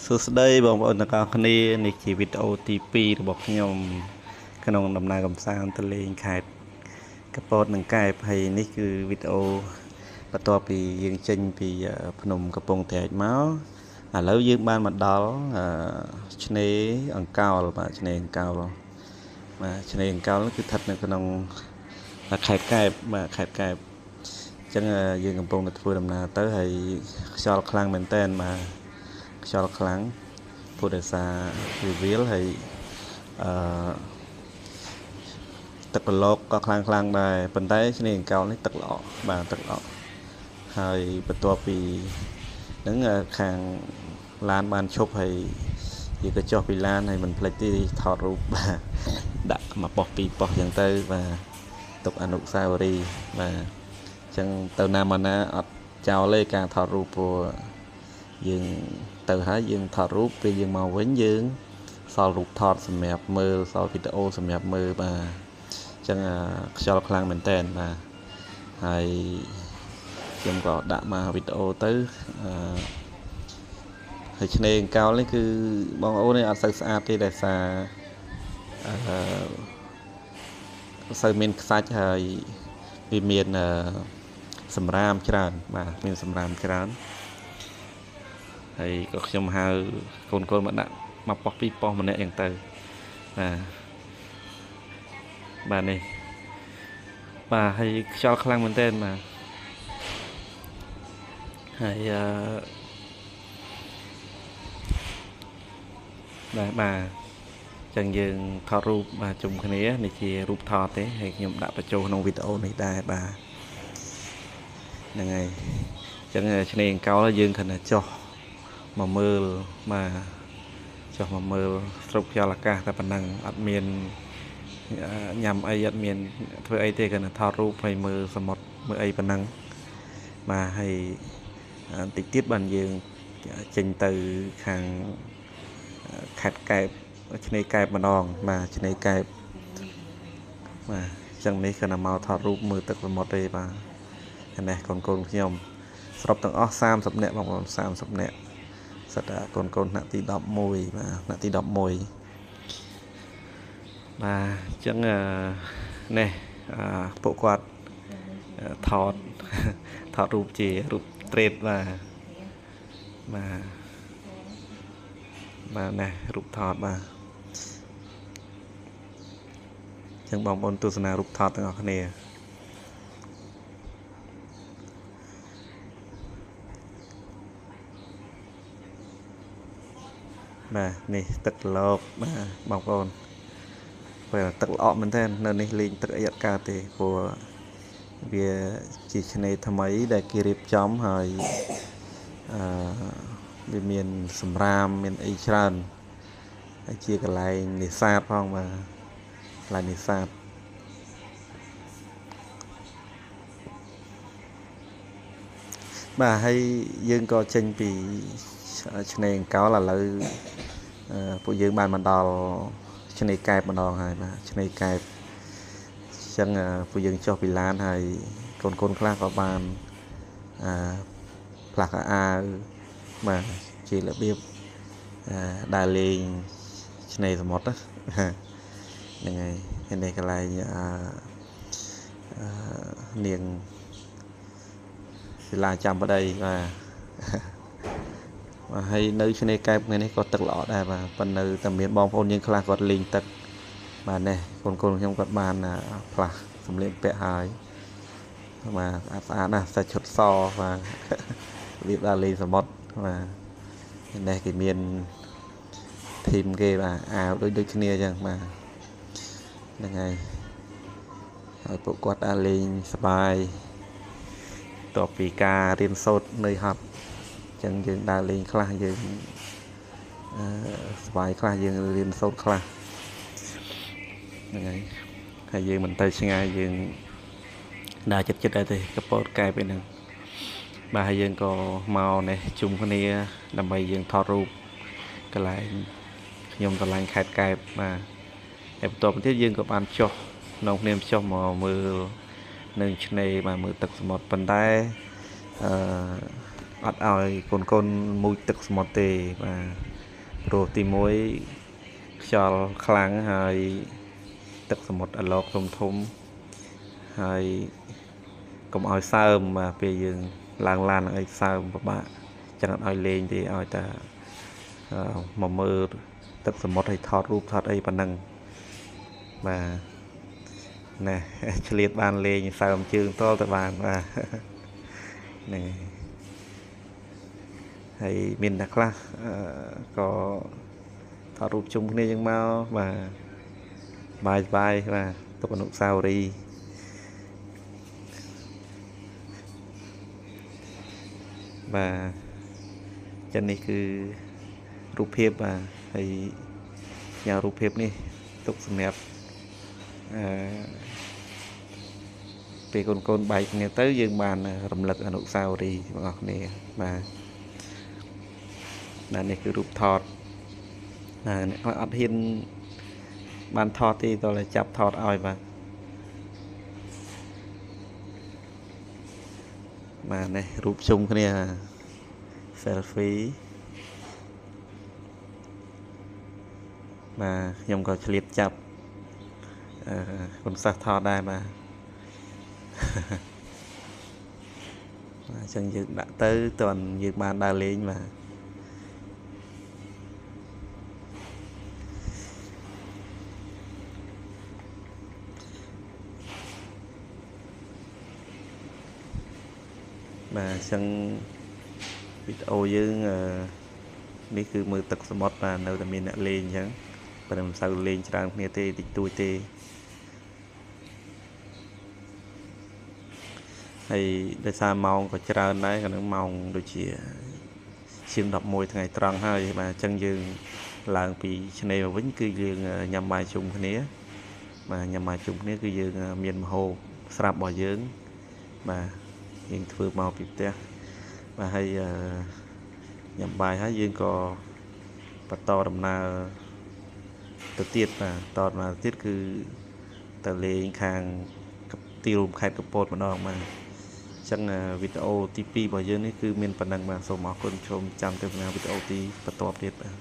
សួស្តីបងប្អូនទាំងអស់គ្នានេះជាវីដេអូទី2របស់ខ្ញុំក្នុងដំណើរកម្សាន្តទៅលេងខេត្តកពតនិងកែបហើយនេះគឺវីដេអូបន្ទាប់ពីយើងចេញពីភ្នំកំពង់ត្រែកមកឥឡូវយើងបានមកដល់ឆ្នេរអង្កោលបាទឆ្នេរអង្កោលបាទឆ្នេរអង្កោលគឺស្ថិតនៅក្នុងខេត្តកែបបាទខេត្តកែបអញ្ចឹងយើងកំពុងតែធ្វើដំណើរទៅហើយខ្យល់ខ្លាំងមែនតើបាទខ្យល់ខ្លាំងពុទ្ធសាវិវិលហើយអឺទឹកប្រឡូកក៏ខ្លាំងដែរប៉ុន្តែឆ្នេរអង្កោលនេះទឹកល្អបាទទឹកល្អហើយបន្ទាប់ពីហ្នឹងខាងឡានបានឈប់ហើយយើងក៏ចុះពីឡានហើយមិនភ្លេចទីថតរូបបាទដាក់មកប៉ុស្តិ៍ពីរប៉ុស្តិ៍អញ្ចឹងទៅបាទទុកអនុស្សាវរីយ៍បាទអញ្ចឹងទៅណាមកណាអត់ចោលទេការថតរូបព្រោះយើងទៅហើយយើងថតរូបពេលយើងមកវិញយើងសល់រូបថតសម្រាប់មើលសល់វីដេអូសម្រាប់មើលបាទអញ្ចឹងខ្យល់ខ្លាំងមែនតើបាទហើយខ្ញុំក៏ដាក់មកវីដេអូទៅហើយឆ្នេរអង្កោលនេះគឺបងប្អូននេះអត់សូវស្អាតទេដោយសារសូវមានខ្សាច់ហើយវាមានសម្រាមច្រើនបាទមានសម្រាមច្រើនហើយក៏ខ្ញុំហៅកូនមកដាក់មកប៉ុស្តិ៍ពីរប៉ុស្តិ៍ម្នាក់យ៉ាងទៅបាទនេះបាទហើយខ្យល់ខ្លាំងមែនទែនបាទហើយបាទចឹងយើងថតរូបបាទជុំគ្នានេះជារូបថតទេហើយខ្ញុំដាក់បញ្ចូលក្នុងវីដេអូនេះដែរបាទហ្នឹងហើយចឹងឆ្នេរអង្កោលយើងគណចុះមកមើលបាទចុះមកមើលស្រូបខ្យល់អាកាសតែប៉ុណ្ណឹងអត់មានញ៉ាំអីអត់មានធ្វើអីទេគ្រាន់តែថតរូបហើយមើលសមុទ្រមើលអីប៉ុណ្ណឹងបាទហើយបន្តិចទៀតបានយើងចេញទៅខាងខេត្តកែបឆ្នេរកែបម្ដងបាទឆ្នេរកែបបាទអញ្ចឹងនេះគ្រាន់តែមកថតរូបមើលទឹកសមុទ្រទេបាទនេះកូនខ្ញុំស្រុបទាំងអស់30នាក់បងប្អូន30នាក់សិតតែកូនថ្នាក់ទី11បាទថ្នាក់ទី11បាទអញ្ចឹងនេះពួកគាត់ថតរូបជារូបត្រេតបាទនេះរូបថតបាទអញ្ចឹងបងប្អូនទស្សនារូបថតទាំងអស់គ្នាបាទនេះទឹកលោកបាទបងប្អូនពេលទឹកល្អមែនទែននៅនេះលេងទឹកអីអត់កើតទេព្រោះវាជាឆ្នេរថ្មីដែលគេរៀបចំហើយវាមានសម្រាមមានអីច្រើនហើយជាកន្លែងនេសាទផងបាទកន្លែងនេសាទបាទហើយយើងក៏ចេញពីឆ្នេរអង្កោលឥឡូវពួកយើងបានមកដល់ឆ្នេរកែបម្ដងហើយបាទឆ្នេរកែបអញ្ចឹងពួកយើងចុះពីឡានហើយកូនខ្លះក៏បានផ្លាស់ខោអាវបាទជារបៀបដើរលេងឆ្នេរសមុទ្រហ្នឹងហើយនេះកន្លែងនាងសិលាចាំប្តីបាទហើយនៅឆ្នេរកែបថ្ងៃនេះក៏ទឹកល្អដែរបាទប៉ុន្តែនៅតែមានបងប្អូនយើងខ្លះគាត់លេងទឹកបាទនេះកូនខ្ញុំគាត់បានផ្លាស់សម្លៀកពាក់ហើយបាទស្អាតណាស់សាច់ឈុតសបាទរបៀបដើរលេងសមុទ្របាទនេះគេមានធីមគេបាទអាវដូចគ្នាអញ្ចឹងបាទហ្នឹងហើយពួកគាត់ដើរលេងសប្បាយតបពីការរៀនសូត្រនៅហត់អញ្ចឹងយើងដើរលេងខ្លះយើងសប្បាយខ្លះយើងរៀនសូត្រខ្លះហ្នឹងហើយយើងមិនទៅឆ្ងាយយើងដើរចិត្តដែរទេកពតកែបឯហ្នឹងបាទហើយយើងក៏មកនេះជុំគ្នាដើម្បីយើងថតរូបកន្លែងខ្ញុំកន្លែងខេត្តកែបបាទហើយបន្ទាប់ទៀតយើងក៏បានចុះក្នុងគ្នាចុះមកមើលនៅឆ្នេរបាទមើលទឹកសមុទ្រប៉ុន្តែអត់ឲ្យកូនមុជទឹកសមុទ្រទេបាទ ព្រោះទីមួយខ្យល់ខ្លាំងហើយទឹកសមុទ្រអាឡកធំហើយកុំឲ្យសើមបាទពេលយើងឡើងឡានអីសើមពិបាកចឹងអត់ឲ្យលេងទេឲ្យតែមកមើលទឹកសមុទ្រឲ្យថតរូបថតអីប៉ុណ្ណឹងបាទណែឆ្លៀតបានលេងសើមជើងតទៅបានបាទហ្នឹងហើយមានអ្នកខ្លះក៏ថតរូបជុំគ្នាចឹងមកបាទបាយបាទទុកអនុស្សាវរីយ៍បាទចឹងនេះគឺរូបភាពបាទហើយញ៉ាំរូបភាពនេះទុកសម្រាប់ពេលកូនបែកគ្នាទៅយើងបានរំលឹកអនុស្សាវរីយ៍បងប្អូនគ្នាបាទនេះគឺរូបថតអ្នកអត់ហ៊ានបានថតទេតើចាប់ថតឲ្យបាទនេះរូបជុំគ្នា selfie បាទខ្ញុំក៏ឆ្លៀតចាប់គុណសិស្សថតដែរបាទអញ្ចឹងយើងដាក់ទៅតើយើងបានដើរលេងបាទបាទអញ្ចឹងវីដេអូយើងនេះគឺមើលទឹកសមុទ្របាទនៅតែមានអ្នកលេងអញ្ចឹងប៉ុន្តែមិនសូវលេងច្រើនគ្នាទេតិចតួចទេហើយដោយសារម៉ោងក៏ច្រើនដែរក្នុងម៉ោងដូចជាឈាម11ថ្ងៃត្រង់ហើយបាទអញ្ចឹងយើងឡើងពីឆ្នេរមកវិញគឺយើងញ៉ាំបាយជុំគ្នាបាទញ៉ាំបាយជុំគ្នាគឺយើងមានម្ហូបស្រាប់របស់យើងបាទយើងធ្វើមកពីផ្ទះបាទហើយញ៉ាំបាយហើយយើងក៏បន្តដំណើរទៅទៀតបាទតដំណើរទៀតគឺទៅលេងខាងទីរួមខេត្តកំពតម្ដងបាទអញ្ចឹងវីដេអូទី2របស់យើងនេះគឺមានប៉ុណ្ណឹងបាទសូមអរគុណសូមចាំទស្សនាវីដេអូទីបន្តទៀតបាទ